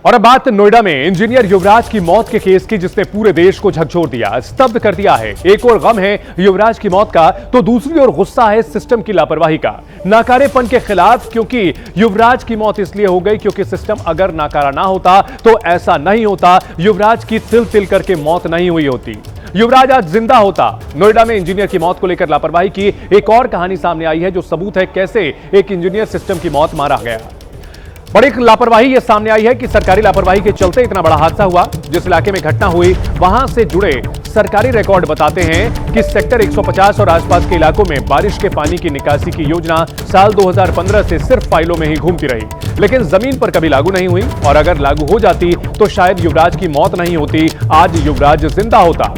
और अब बात नोएडा में इंजीनियर युवराज की मौत के केस की, जिसने पूरे देश को झकझोर दिया, स्तब्ध कर दिया है। एक और गम है युवराज की मौत का, तो दूसरी ओर गुस्सा है सिस्टम की लापरवाही का, नाकारेपन के खिलाफ। क्योंकि युवराज की मौत इसलिए हो गई क्योंकि सिस्टम अगर नाकारा ना होता तो ऐसा नहीं होता, युवराज की तिल तिल करके मौत नहीं हुई होती, युवराज आज जिंदा होता। नोएडा में इंजीनियर की मौत को लेकर लापरवाही की एक और कहानी सामने आई है, जो सबूत है कैसे एक इंजीनियर सिस्टम की मौत मारा गया। बड़ी लापरवाही यह सामने आई है कि सरकारी लापरवाही के चलते इतना बड़ा हादसा हुआ। जिस इलाके में घटना हुई वहां से जुड़े सरकारी रिकॉर्ड बताते हैं कि सेक्टर 150 और आसपास के इलाकों में बारिश के पानी की निकासी की योजना साल 2015 से सिर्फ फाइलों में ही घूमती रही, लेकिन जमीन पर कभी लागू नहीं हुई। और अगर लागू हो जाती तो शायद युवराज की मौत नहीं होती, आज युवराज जिंदा होता।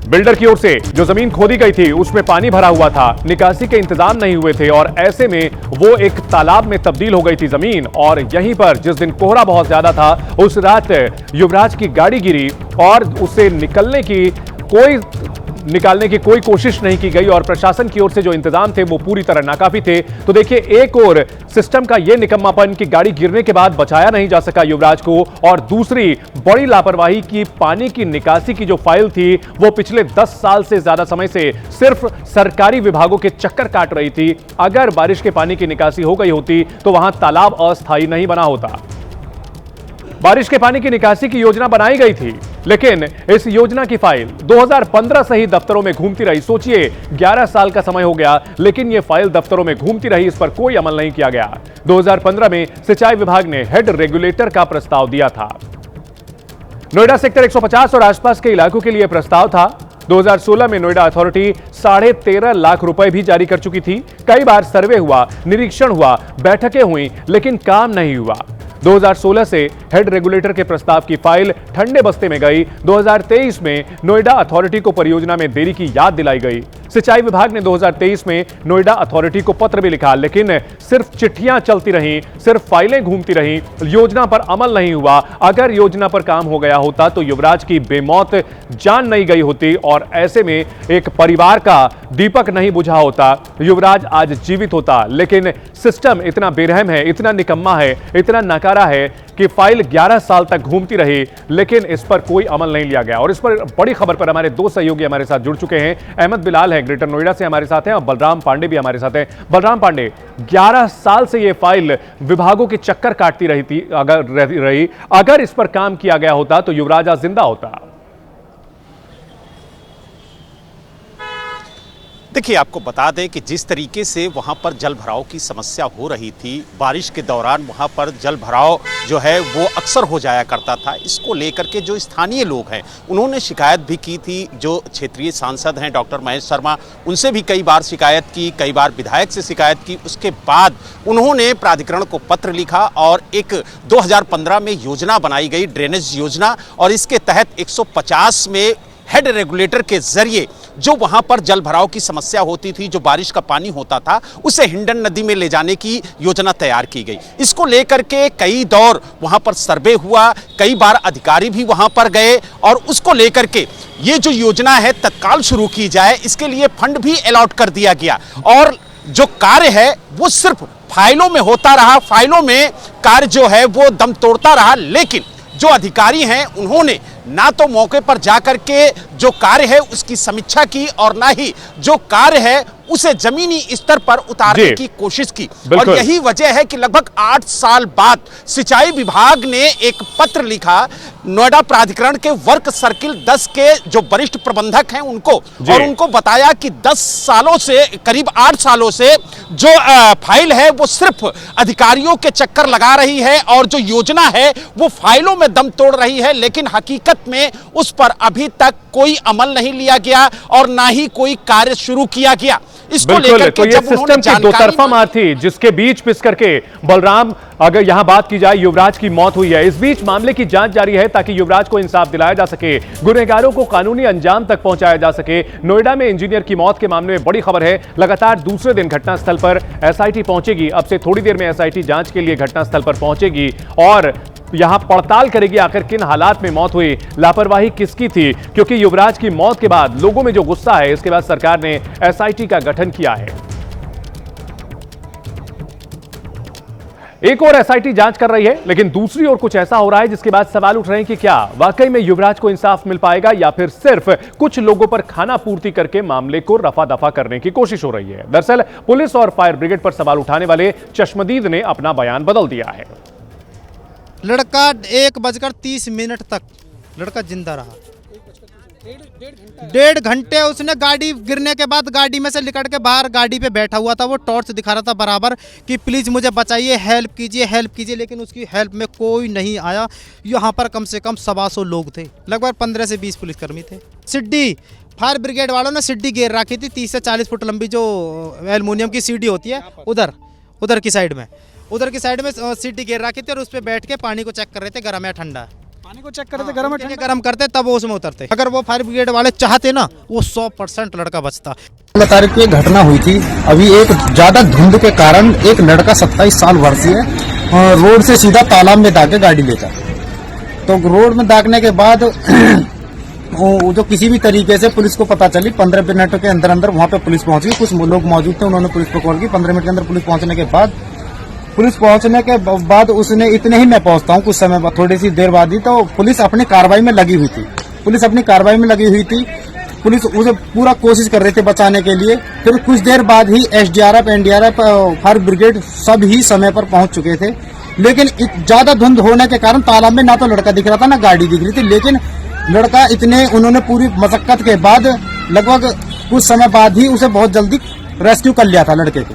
बिल्डर की ओर से जो जमीन खोदी गई थी उसमें पानी भरा हुआ था, निकासी के इंतजाम नहीं हुए थे और ऐसे में वो एक तालाब में तब्दील हो गई थी जमीन। और यहीं पर जिस दिन कोहरा बहुत ज्यादा था, उस रात युवराज की गाड़ी गिरी और उसे निकालने की कोई कोशिश नहीं की गई और प्रशासन की ओर से जो इंतजाम थे वो पूरी तरह नाकाफी थे। तो देखिए, एक और सिस्टम का यह निकम्मापन कि गाड़ी गिरने के बाद बचाया नहीं जा सका युवराज को, और दूसरी बड़ी लापरवाही की पानी की निकासी की जो फाइल थी वो पिछले 10 साल से ज्यादा समय से सिर्फ सरकारी विभागों के चक्कर काट रही थी। अगर बारिश के पानी की निकासी हो गई होती तो वहां तालाब अस्थायी नहीं बना होता। बारिश के पानी की निकासी की योजना बनाई गई थी, लेकिन इस योजना की फाइल 2015 से ही दफ्तरों में घूमती रही। सोचिए, 11 साल का समय हो गया, लेकिन यह फाइल दफ्तरों में घूमती रही, इस पर कोई अमल नहीं किया गया। 2015 में सिंचाई विभाग ने हेड रेगुलेटर का प्रस्ताव दिया था। नोएडा सेक्टर 150 और आसपास के इलाकों के लिए प्रस्ताव था। 2016 में नोएडा अथॉरिटी 13.5 लाख रुपए भी जारी कर चुकी थी। कई बार सर्वे हुआ, निरीक्षण हुआ, बैठकें हुई, लेकिन काम नहीं हुआ। 2016 से हेड रेगुलेटर के प्रस्ताव की फाइल ठंडे बस्ते में गई। 2023 में नोएडा अथॉरिटी को परियोजना में देरी की याद दिलाई गई। सिंचाई विभाग ने 2023 में नोएडा अथॉरिटी को पत्र भी लिखा, लेकिन सिर्फ चिट्ठियां चलती रहीं, सिर्फ फाइलें घूमती रहीं, योजना पर अमल नहीं हुआ। अगर योजना पर काम हो गया होता तो युवराज की बेमौत जान नहीं गई होती और ऐसे में एक परिवार का दीपक नहीं बुझा होता, युवराज आज जीवित होता। लेकिन सिस्टम इतना बेरहम है, इतना निकम्मा है, इतना नकारा है कि फाइल 11 साल तक घूमती रही, लेकिन इस पर कोई अमल नहीं लिया गया। और इस पर बड़ी खबर पर हमारे दो सहयोगी हमारे साथ जुड़ चुके हैं। अहमद बिलाल है, ग्रेटर नोएडा से हमारे साथ हैं, और बलराम पांडे भी हमारे साथ हैं। बलराम पांडे, 11 साल से यह फाइल विभागों के चक्कर काटती रही थी, अगर इस पर काम किया गया होता तो युवराज आज जिंदा होता। देखिए, आपको बता दें कि जिस तरीके से वहाँ पर जल भराव की समस्या हो रही थी, बारिश के दौरान वहाँ पर जल भराव जो है वो अक्सर हो जाया करता था। इसको लेकर के जो स्थानीय लोग हैं उन्होंने शिकायत भी की थी। जो क्षेत्रीय सांसद हैं डॉक्टर महेश शर्मा, उनसे भी कई बार शिकायत की, कई बार विधायक से शिकायत की। उसके बाद उन्होंने प्राधिकरण को पत्र लिखा और एक 2015 में योजना बनाई गई, ड्रेनेज योजना, और इसके तहत 150 में हेड रेगुलेटर के जरिए जो वहां पर जल भराव की समस्या होती थी, जो बारिश का पानी होता था, उसे हिंडन नदी में ले जाने की योजना तैयार की गई। इसको लेकर के कई दौर वहां पर सर्वे हुआ, कई बार अधिकारी भी वहां पर गए और उसको लेकर के ये जो योजना है तत्काल शुरू की जाए, इसके लिए फंड भी अलॉट कर दिया गया। और जो कार्य है वो सिर्फ फाइलों में होता रहा, फाइलों में कार्य जो है वो दम तोड़ता रहा। लेकिन जो अधिकारी हैं उन्होंने ना तो मौके पर जाकर के जो कार्य है उसकी समीक्षा की और ना ही जो कार्य है उसे जमीनी स्तर पर उतारने की कोशिश की। और यही वजह है कि लगभग 8 साल बाद सिंचाई विभाग ने एक पत्र लिखा नोएडा प्राधिकरण के वर्क सर्किल 10 के जो वरिष्ठ प्रबंधक हैं उनको, और उनको बताया कि 10 सालों से, करीब 8 सालों से जो फाइल है वो सिर्फ अधिकारियों के चक्कर लगा रही है और जो योजना है वो फाइलों में दम तोड़ रही है, लेकिन हकीकत में उस पर अभी तक कोई अमल नहीं लिया गया और ना ही कोई कार्य शुरू किया गया। इसको लेकर तो ये सिस्टम की दो तरफा मार थी, जिसके बीच पिस करके बलराम, अगर यहां बात की जाए, युवराज की मौत हुई है। इस बीच मामले की जांच जारी है ताकि युवराज को इंसाफ दिलाया जा सके, गुनहगारों को कानूनी अंजाम तक पहुंचाया जा सके। नोएडा में इंजीनियर की मौत के मामले में बड़ी खबर है, लगातार दूसरे दिन घटनास्थल पर एसआईटी पहुंचेगी। अब से थोड़ी देर में एसआईटी जांच के लिए घटनास्थल पर पहुंचेगी और यहां पड़ताल करेगी आखिर किन हालात में मौत हुई, लापरवाही किसकी थी। क्योंकि युवराज की मौत के बाद लोगों में जो गुस्सा है, इसके बाद सरकार ने एसआईटी का गठन किया है। एक और एसआईटी जांच कर रही है, लेकिन दूसरी ओर कुछ ऐसा हो रहा है जिसके बाद सवाल उठ रहे हैं कि क्या वाकई में युवराज को इंसाफ मिल पाएगा या फिर सिर्फ कुछ लोगों पर खाना पूर्ति करके मामले को रफा दफा करने की कोशिश हो रही है। दरअसल पुलिस और फायर ब्रिगेड पर सवाल उठाने वाले चश्मदीद ने अपना बयान बदल दिया है। लड़का 1:30 तक लड़का जिंदा रहा। 1.5 घंटे उसने गाड़ी गिरने के बाद गाड़ी में से निकल के बाहर गाड़ी पे बैठा हुआ था। वो टॉर्च दिखा रहा था बराबर कि प्लीज़ मुझे बचाइए, हेल्प कीजिए, लेकिन उसकी हेल्प में कोई नहीं आया। यहाँ पर कम से कम 125 लोग थे, लगभग 15 से 20 पुलिसकर्मी थे। सिड्डी फायर ब्रिगेड वालों ने सिड्डी घेर रखी थी, 30 से 40 फुट लंबी जो एल्युमिनियम की सीढ़ी होती है, उधर की साइड में सीढ़ी घेर रखी थी और उस पर बैठ के पानी को चेक कर रहे थे, गर्म है ठंडा। पानी को चेक कर रहे थे, गर्म है ठंडा, गर्म करते तब वो उसमें उतरते। अगर वो फायर ब्रिगेड वाले चाहते ना, वो 100% लड़का बचता। 16 तारीख को एक घटना हुई थी। अभी एक ज्यादा धुंध के कारण एक लड़का 27 साल वर्षीय रोड से सीधा तालाब में दाग के गाड़ी ले जाता। तो रोड में दागने के बाद वो जो किसी भी तरीके से पुलिस को पता चली, 15 मिनट के अंदर अंदर वहां पे पुलिस पहुंच गई। कुछ लोग मौजूद थे, उन्होंने पुलिस को कॉल की। 15 मिनट के अंदर पुलिस पहुंचने के बाद उसने, इतने ही मैं पहुंचता हूं कुछ समय बाद, थोड़ी सी देर बाद ही, तो पुलिस अपनी कार्रवाई में लगी हुई थी। पुलिस उसे पूरा कोशिश कर रही थी बचाने के लिए। फिर कुछ देर बाद ही एसडीआरएफ, एनडीआरएफ, फायर ब्रिगेड सब ही समय पर पहुंच चुके थे। लेकिन ज्यादा धुंध होने के कारण तालाब में ना तो लड़का दिख रहा था ना गाड़ी दिख रही थी। लेकिन लड़का उन्होंने पूरी मशक्कत के बाद लगभग कुछ समय बाद ही उसे बहुत जल्दी रेस्क्यू कर लिया था लड़के को।